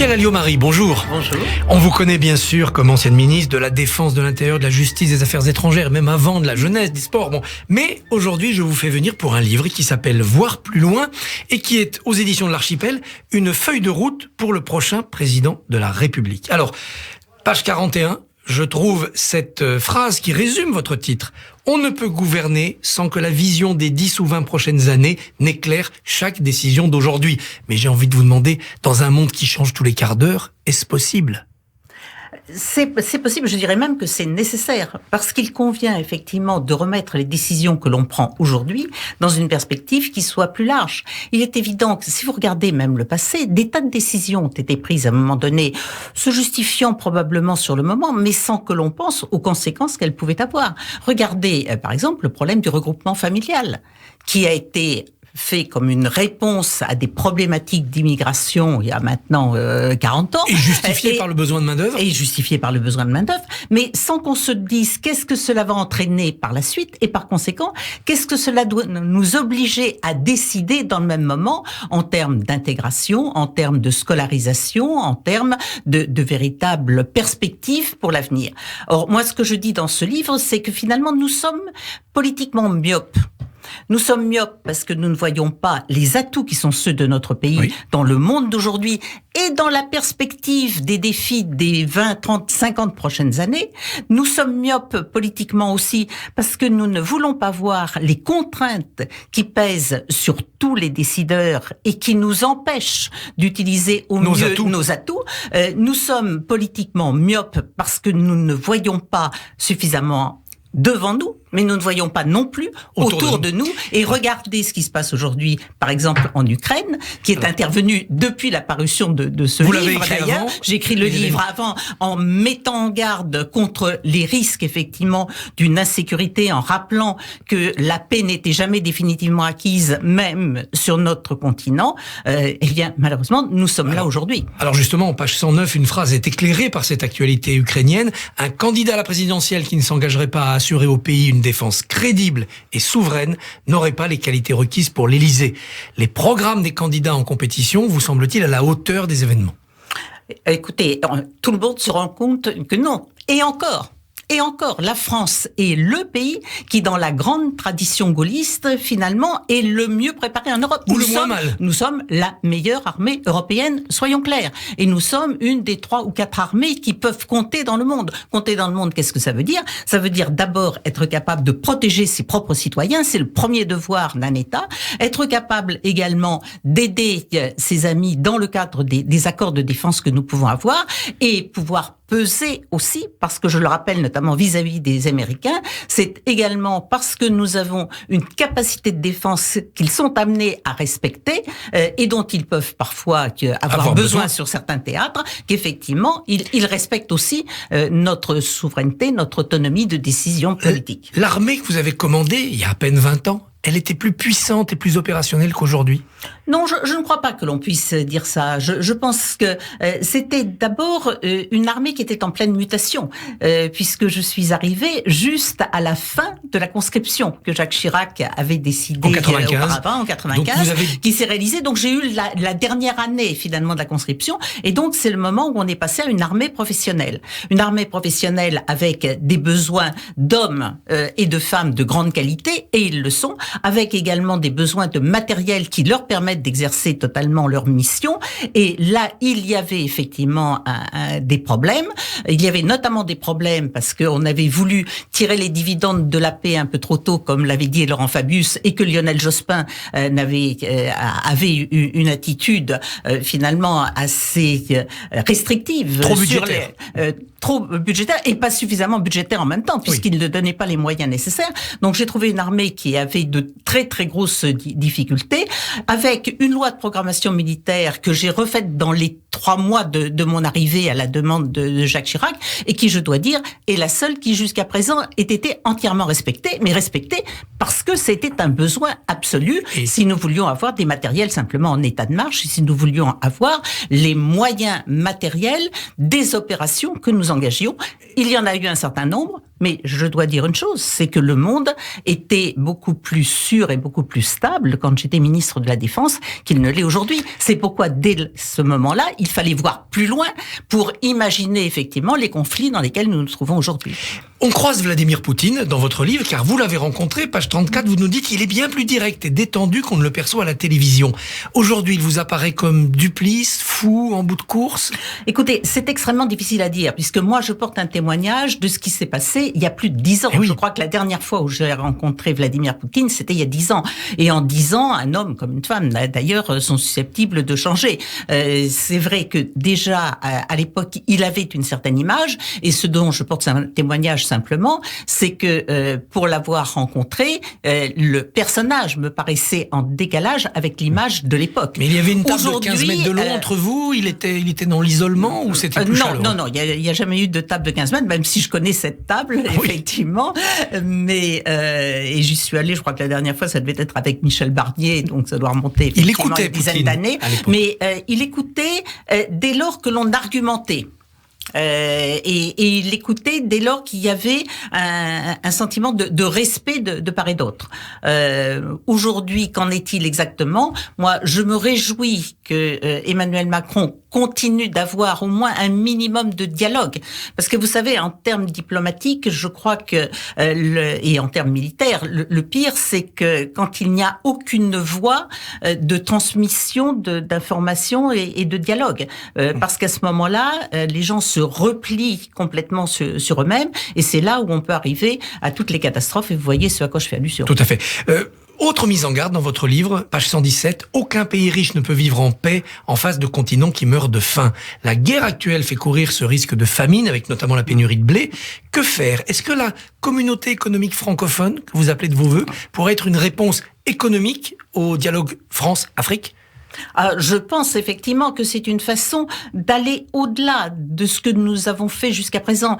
Michèle Alliot-Marie, bonjour. Bonjour. On vous connaît bien sûr comme ancienne ministre de la Défense, de l'Intérieur, de la Justice, des Affaires étrangères, même avant de la jeunesse, des sports. Bon, mais aujourd'hui, je vous fais venir pour un livre qui s'appelle Voir plus loin et qui est aux éditions de l'Archipel, une feuille de route pour le prochain président de la République. Alors, page 41, je trouve cette phrase qui résume votre titre. On ne peut gouverner sans que la vision des 10 ou 20 prochaines années n'éclaire chaque décision d'aujourd'hui. Mais j'ai envie de vous demander, dans un monde qui change tous les quarts d'heure, est-ce possible ? C'est possible, je dirais même que c'est nécessaire, parce qu'il convient effectivement de remettre les décisions que l'on prend aujourd'hui dans une perspective qui soit plus large. Il est évident que si vous regardez même le passé, des tas de décisions ont été prises à un moment donné, se justifiant probablement sur le moment, mais sans que l'on pense aux conséquences qu'elles pouvaient avoir. Regardez par exemple le problème du regroupement familial, qui a été fait comme une réponse à des problématiques d'immigration il y a maintenant 40 ans. Et justifié par le besoin de main-d'œuvre. Et justifié par le besoin de main-d'œuvre, mais sans qu'on se dise qu'est-ce que cela va entraîner par la suite et par conséquent, qu'est-ce que cela doit nous obliger à décider dans le même moment en termes d'intégration, en termes de scolarisation, en termes de véritables perspectives pour l'avenir. Or, moi, ce que je dis dans ce livre, c'est que finalement, nous sommes politiquement myopes. Nous sommes myopes parce que nous ne voyons pas les atouts qui sont ceux de notre pays dans le monde d'aujourd'hui et dans la perspective des défis des 20, 30, 50 prochaines années. Nous sommes myopes politiquement aussi parce que nous ne voulons pas voir les contraintes qui pèsent sur tous les décideurs et qui nous empêchent d'utiliser au mieux nos atouts. Nous sommes politiquement myopes parce que nous ne voyons pas suffisamment devant nous, mais nous ne voyons pas non plus autour de nous. Et regardez ce qui se passe aujourd'hui, par exemple en Ukraine, qui est intervenu depuis la parution de ce livre d'ailleurs. J'ai écrit le livre avant en mettant en garde contre les risques effectivement d'une insécurité, en rappelant que la paix n'était jamais définitivement acquise, même sur notre continent. Eh bien, malheureusement, nous sommes là aujourd'hui. Alors justement, en page 109, une phrase est éclairée par cette actualité ukrainienne. Un candidat à la présidentielle qui ne s'engagerait pas à assurer au pays une défense crédible et souveraine n'aurait pas les qualités requises pour l'Élysée. Les programmes des candidats en compétition vous semble-t-il à la hauteur des événements ? Écoutez, tout le monde se rend compte que non. Et encore, la France est le pays qui, dans la grande tradition gaulliste, finalement, est le mieux préparé en Europe. Ou le moins mal. Nous sommes la meilleure armée européenne, soyons clairs. Et nous sommes une des 3 ou 4 armées qui peuvent compter dans le monde. Compter dans le monde, qu'est-ce que ça veut dire ? Ça veut dire d'abord être capable de protéger ses propres citoyens, c'est le premier devoir d'un État. Être capable également d'aider ses amis dans le cadre des accords de défense que nous pouvons avoir et pouvoir peser aussi, parce que je le rappelle notamment vis-à-vis des Américains, c'est également parce que nous avons une capacité de défense qu'ils sont amenés à respecter et dont ils peuvent parfois avoir besoin sur certains théâtres, qu'effectivement, ils respectent aussi notre souveraineté, notre autonomie de décision politique. L'armée que vous avez commandée il y a à peine 20 ans, elle était plus puissante et plus opérationnelle qu'aujourd'hui ? Non, je ne crois pas que l'on puisse dire ça. Je pense que c'était d'abord une armée qui était en pleine mutation, puisque je suis arrivée juste à la fin de la conscription que Jacques Chirac avait décidé auparavant, en 95, qui s'est réalisée. Donc j'ai eu la dernière année finalement de la conscription, et donc c'est le moment où on est passé à une armée professionnelle. Une armée professionnelle avec des besoins d'hommes et de femmes de grande qualité, et ils le sont, avec également des besoins de matériel qui leur permettent d'exercer totalement leur mission. Et là, il y avait effectivement des problèmes. Il y avait notamment des problèmes parce qu'on avait voulu tirer les dividendes de la paix un peu trop tôt, comme l'avait dit Laurent Fabius, et que Lionel Jospin avait une attitude finalement assez restrictive. Trop budgétaire et pas suffisamment budgétaire en même temps, puisqu'il ne donnait pas les moyens nécessaires. Donc j'ai trouvé une armée qui avait de très très grosses difficultés, avec une loi de programmation militaire que j'ai refaite dans les 3 mois de mon arrivée à la demande de Jacques Chirac, et qui, je dois dire, est la seule qui jusqu'à présent ait été entièrement respectée, mais respectée parce que c'était un besoin absolu si nous voulions avoir des matériels simplement en état de marche, si nous voulions avoir les moyens matériels des opérations que nous engagions. Il y en a eu un certain nombre, Mais je dois dire une chose, c'est que le monde était beaucoup plus sûr et beaucoup plus stable quand j'étais ministre de la Défense qu'il ne l'est aujourd'hui. C'est pourquoi, dès ce moment-là, il fallait voir plus loin pour imaginer effectivement les conflits dans lesquels nous nous trouvons aujourd'hui. On croise Vladimir Poutine dans votre livre, car vous l'avez rencontré, page 34, vous nous dites qu'il est bien plus direct et détendu qu'on ne le perçoit à la télévision. Aujourd'hui, il vous apparaît comme duplice, fou, en bout de course? Écoutez, c'est extrêmement difficile à dire, puisque moi, je porte un témoignage de ce qui s'est passé il y a plus de 10 ans. Oui. Je crois que la dernière fois où j'ai rencontré Vladimir Poutine, c'était il y a 10 ans. Et en 10 ans, un homme comme une femme, d'ailleurs, sont susceptibles de changer. C'est vrai que déjà, à l'époque, il avait une certaine image, et ce dont je porte un témoignage simplement, c'est que pour l'avoir rencontré, le personnage me paraissait en décalage avec l'image de l'époque. Mais il y avait une table de 15 mètres de long entre vous, il était dans l'isolement ou c'était plus chaleureux? Non, il y a jamais eu de table de 15 mètres, même si je connais cette table, effectivement. Mais et j'y suis allée, je crois que la dernière fois, ça devait être avec Michel Barnier, donc ça doit remonter il écoutait une dizaine d'années. Mais il écoutait dès lors que l'on argumentait. Et il écoutait dès lors qu'il y avait un sentiment de respect de part et d'autre. Aujourd'hui, qu'en est-il exactement? Moi, je me réjouis que Emmanuel Macron continue d'avoir au moins un minimum de dialogue. Parce que vous savez, en termes diplomatiques, je crois que, et en termes militaires, le pire, c'est que quand il n'y a aucune voie de transmission d'informations et de dialogue. Parce qu'à ce moment-là, les gens se replient complètement sur eux-mêmes, et c'est là où on peut arriver à toutes les catastrophes, et vous voyez ce à quoi je fais allusion. Tout à fait. Autre mise en garde dans votre livre, page 117, aucun pays riche ne peut vivre en paix en face de continents qui meurent de faim. La guerre actuelle fait courir ce risque de famine, avec notamment la pénurie de blé. Que faire? Est-ce que la communauté économique francophone, que vous appelez de vos voeux, pourrait être une réponse économique au dialogue France-Afrique? Je pense effectivement que c'est une façon d'aller au-delà de ce que nous avons fait jusqu'à présent,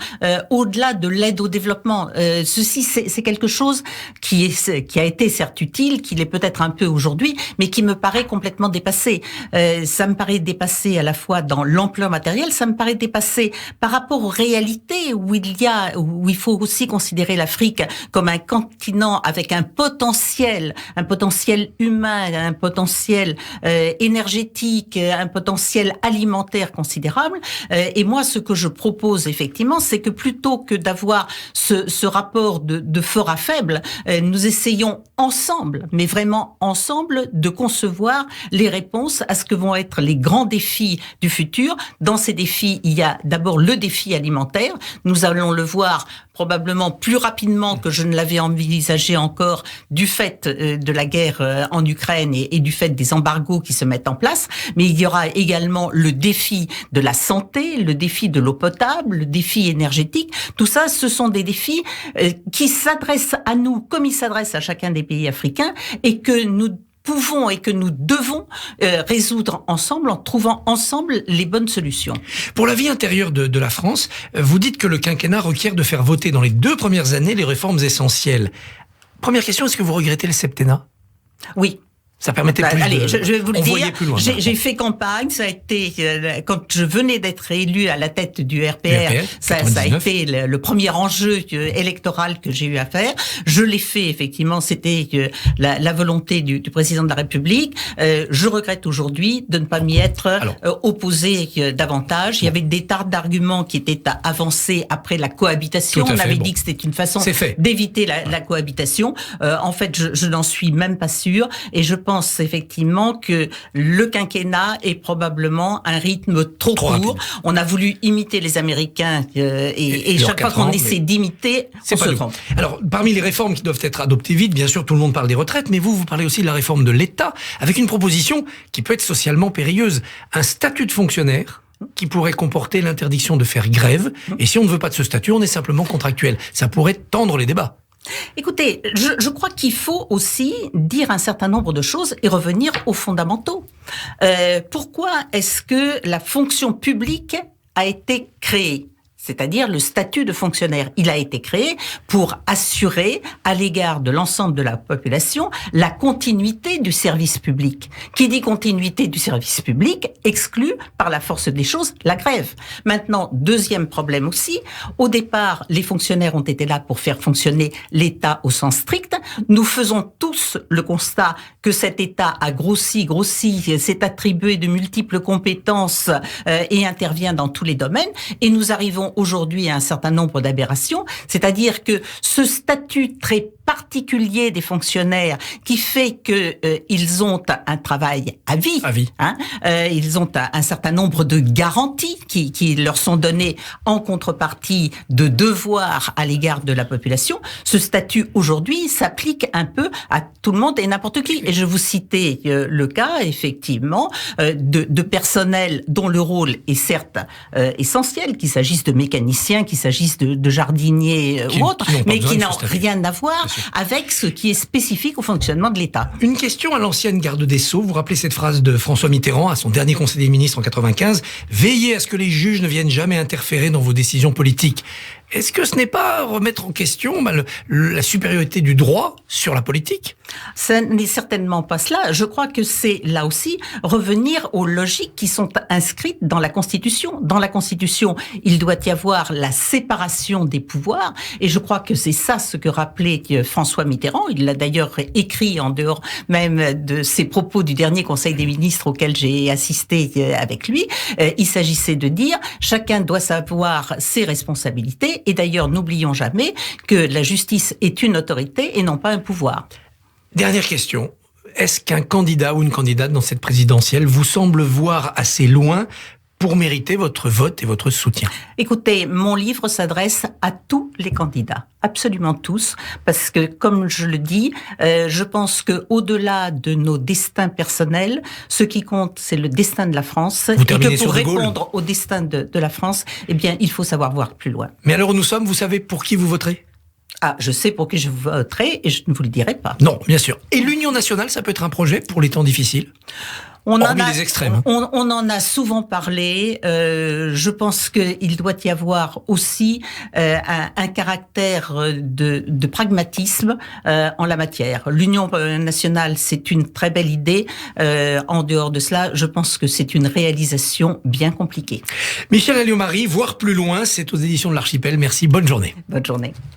au-delà de l'aide au développement. Ceci, c'est quelque chose qui a été certes utile, qui l'est peut-être un peu aujourd'hui, mais qui me paraît complètement dépassé. Ça me paraît dépassé à la fois dans l'ampleur matérielle, ça me paraît dépassé par rapport aux réalités où il faut aussi considérer l'Afrique comme un continent avec un potentiel humain, un potentiel énergétique, un potentiel alimentaire considérable. Et moi, ce que je propose effectivement, c'est que plutôt que d'avoir ce rapport de fort à faible, nous essayons ensemble, mais vraiment ensemble, de concevoir les réponses à ce que vont être les grands défis du futur. Dans ces défis, il y a d'abord le défi alimentaire. Nous allons le voir probablement plus rapidement que je ne l'avais envisagé encore du fait de la guerre en Ukraine et du fait des embargos qui se mettent en place. Mais il y aura également le défi de la santé, le défi de l'eau potable, le défi énergétique. Tout ça, ce sont des défis qui s'adressent à nous comme ils s'adressent à chacun des pays africains et que nous pouvons et que nous devons résoudre ensemble en trouvant ensemble les bonnes solutions. Pour la vie intérieure de la France, vous dites que le quinquennat requiert de faire voter dans les 2 premières années les réformes essentielles. Première question, est-ce que vous regrettez le septennat? Oui. Ça permettait plus je vais vous le dire. Plus loin, j'ai fait campagne. Ça a été quand je venais d'être élu à la tête du RPR. Ça a été le premier enjeu électoral que j'ai eu à faire. Je l'ai fait effectivement. C'était la volonté du président de la République. Je regrette aujourd'hui de ne pas m'y être opposé davantage. Il y avait des tas d'arguments qui étaient avancés après la cohabitation. On avait dit que c'était une façon d'éviter la cohabitation. En fait, je n'en suis même pas sûre. Et je pense effectivement que le quinquennat est probablement un rythme trop court. Rapide. On a voulu imiter les Américains et chaque fois qu'on essaie d'imiter, on se trompe. Alors, parmi les réformes qui doivent être adoptées vite, bien sûr, tout le monde parle des retraites, mais vous parlez aussi de la réforme de l'État, avec une proposition qui peut être socialement périlleuse. Un statut de fonctionnaire qui pourrait comporter l'interdiction de faire grève. Et si on ne veut pas de ce statut, on est simplement contractuel. Ça pourrait tendre les débats. Écoutez, je crois qu'il faut aussi dire un certain nombre de choses et revenir aux fondamentaux. Pourquoi est-ce que la fonction publique a été créée ? c'est-à-dire le statut de fonctionnaire. Il a été créé pour assurer à l'égard de l'ensemble de la population la continuité du service public. Qui dit continuité du service public exclut par la force des choses la grève. Maintenant, deuxième problème aussi, au départ, les fonctionnaires ont été là pour faire fonctionner l'État au sens strict. Nous faisons tous le constat que cet État a grossi, s'est attribué de multiples compétences et intervient dans tous les domaines. Et nous arrivons aujourd'hui à un certain nombre d'aberrations, c'est-à-dire que ce statut très particulier des fonctionnaires qui fait que ils ont un travail à vie. Ils ont un certain nombre de garanties qui leur sont données en contrepartie de devoirs à l'égard de la population. Ce statut aujourd'hui s'applique un peu à tout le monde et n'importe qui. Et je vous citais le cas effectivement de personnel dont le rôle est certes essentiel, qu'il s'agisse de mécaniciens, qu'il s'agisse de jardiniers ou autres, mais qui n'ont rien à voir avec ce qui est spécifique au fonctionnement de l'État. Une question à l'ancienne garde des Sceaux. Vous rappelez cette phrase de François Mitterrand à son dernier Conseil des ministres en 95 : « Veillez à ce que les juges ne viennent jamais interférer dans vos décisions politiques ». Est-ce que ce n'est pas remettre en question la supériorité du droit sur la politique ? Ce n'est certainement pas cela. Je crois que c'est là aussi revenir aux logiques qui sont inscrites dans la Constitution. Dans la Constitution, il doit y avoir la séparation des pouvoirs et je crois que c'est ça ce que rappelait François Mitterrand. Il l'a d'ailleurs écrit en dehors même de ses propos du dernier Conseil des ministres auquel j'ai assisté avec lui. Il s'agissait de dire chacun doit savoir ses responsabilités. Et d'ailleurs, n'oublions jamais que la justice est une autorité et non pas un pouvoir. Dernière question. Est-ce qu'un candidat ou une candidate dans cette présidentielle vous semble voir assez loin pour mériter votre vote et votre soutien? Écoutez, mon livre s'adresse à tous les candidats, absolument tous, parce que, comme je le dis, je pense que au-delà de nos destins personnels, ce qui compte, c'est le destin de la France, et que pour répondre au destin de la France, eh bien, il faut savoir voir plus loin. Mais alors où nous sommes, vous savez pour qui vous voterez ? Ah, je sais pour qui je voterai et je ne vous le dirai pas. Non, bien sûr. Et l'Union nationale, ça peut être un projet pour les temps difficiles ? Hormis les extrêmes. On en a souvent parlé. Je pense qu'il doit y avoir aussi un caractère de pragmatisme en la matière. L'Union nationale, c'est une très belle idée. En dehors de cela, je pense que c'est une réalisation bien compliquée. Michèle Alliot-Marie, Voir plus loin, c'est aux éditions de l'Archipel. Merci, bonne journée. Bonne journée.